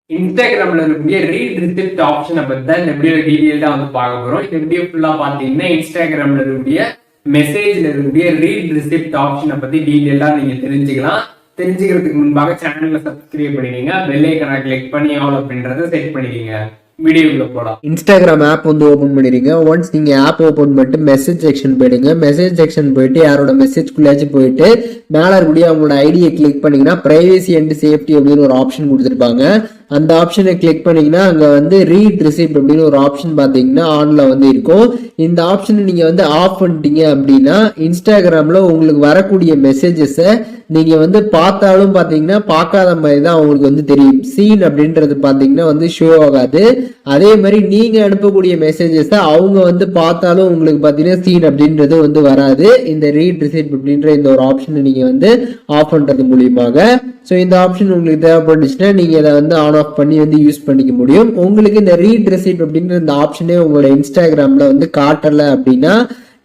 இன்ஸ்டாகிராம்ல இருக்கக்கூடிய read receipt ஆப்ஷனை பத்தி தான் இந்த வீடியோ டீடைல்டா பார்க்க போறோம். இந்த வீடியோ ஃபுல்லா பாத்தீங்கன்னா இன்ஸ்டாகிராம்ல இருக்கக்கூடிய மெசேஜ்ல இருக்கக்கூடிய ரீட் ரிசிப்ட் ஆப்ஷனை பத்தி டீடைல்டா நீங்க தெரிஞ்சுக்கலாம். தெரிஞ்சுக்கிறதுக்கு முன்பாக சேனலை சப்ஸ்கிரைப் பண்ணிடுங்க, பெல் ஐகானை கிளிக் பண்ணி ஆல் அப்படின்றத செட் பண்ணிடுங்க. வீடியோக்குள்ள போலாம். இன்ஸ்டாகிராம் ஆப் வந்து ஓபன் பண்ணிடுங்க. ஒன்ஸ் நீங்க ஆப் ஓபன் பண்ணிட்டு மெசேஜ் செக்ஷன் போயிடுங்க. மெசேஜ் செக்ஷன் போயிட்டு யாரோட மெசேஜ்குள்ளாச்சும் போயிட்டு மேல இருக்கக்கூடிய அவங்களோட ஐடியை கிளிக் பண்ணீங்கன்னா பிரைவேசி அண்ட் சேஃப்டி அப்படின்னு ஒரு ஆப்ஷன் கொடுத்துருப்பாங்க. அந்த ஆப்ஷனை கிளிக் பண்ணீங்கன்னா அங்க வந்து ரீட் ரிசிப்ட் அப்படின்னு ஒரு ஆப்ஷன் பாத்தீங்கன்னா ஆன்ல வந்து இருக்கும். இந்த ஆப்ஷனை நீங்க வந்து ஆஃப் பண்ணிட்டீங்க அப்படின்னா இன்ஸ்டாகிராம்ல உங்களுக்கு வரக்கூடிய மெசேஜஸை நீங்க வந்து பார்த்தாலும் பாத்தீங்கன்னா பார்க்காத மாதிரி தான் உங்களுக்கு வந்து தெரியும். சீன் அப்படின்றது பாத்தீங்கன்னா வந்து ஷோ ஆகாது. அதே மாதிரி நீங்க அனுப்பக்கூடிய மெசேஜஸ் அவங்க வந்து பார்த்தாலும் உங்களுக்கு பாத்தீங்கன்னா சீன் அப்படின்றது வந்து வராது. இந்த ரீட் ரிசிப்ட் அப்படின்ற இந்த ஒரு ஆப்ஷனை நீங்க வந்து ஆஃப் பண்றது மூலியமாக. ஸோ இந்த ஆப்ஷன் உங்களுக்கு தேவைப்பட்டுச்சுன்னா நீங்க இதை வந்து ஆன் ஆஃப் பண்ணி வந்து யூஸ் பண்ணிக்க முடியும். உங்களுக்கு இந்த ரீட் ரெசிப்ட் அப்படின்ற இந்த ஆப்ஷனே உங்களோட இன்ஸ்டாகிராம்ல வந்து காட்டல அப்படின்னா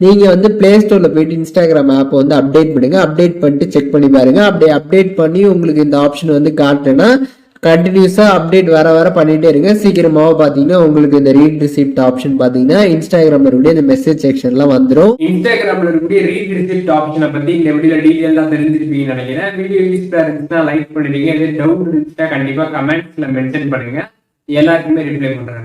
நீங்க வந்து பிளே ஸ்டோர்ல போயிட்டு இன்ஸ்டாகிராம் ஆப் வந்து அப்டேட் பண்ணுங்க. அப்டேட் பண்ணிட்டு செக் பண்ணி பாருங்க. அப்படியே அப்டேட் பண்ணி உங்களுக்கு இந்த ஆப்ஷன் வந்து காட்டுனா கண்டினியூஸா அப்டேட் வர பண்ணிட்டே இருங்க. சீக்கிரமாக பாத்தீங்கன்னா உங்களுக்கு இந்த ரீட் ரிசிப்ட் ஆப்ஷன் பாத்தீங்கன்னா இன்ஸ்டாகிராம்ல இருக்கக்கூடிய இந்த மெசேஜ் செக்ஷன்ல வந்துடும். இன்ஸ்டாகிராம்ல இருக்கக்கூடிய ரீட் ரிசிப்ட் ஆப்ஷனை பத்தி இந்த வீடியோ டீடைலா தெரிஞ்சிருப்பீங்கன்னு நினைக்கிறேன். வீடியோ யூஸ்ஃபுல்லா இருந்துச்சுன்னா லைக் பண்ணிடுங்க. எதாவது டவுட் இருந்துச்சுன்னா கண்டிப்பா கமெண்ட்ஸ்ல மென்ஷன் பண்ணுங்க. எல்லாருக்குமே ரிப்ளை பண்றேன்.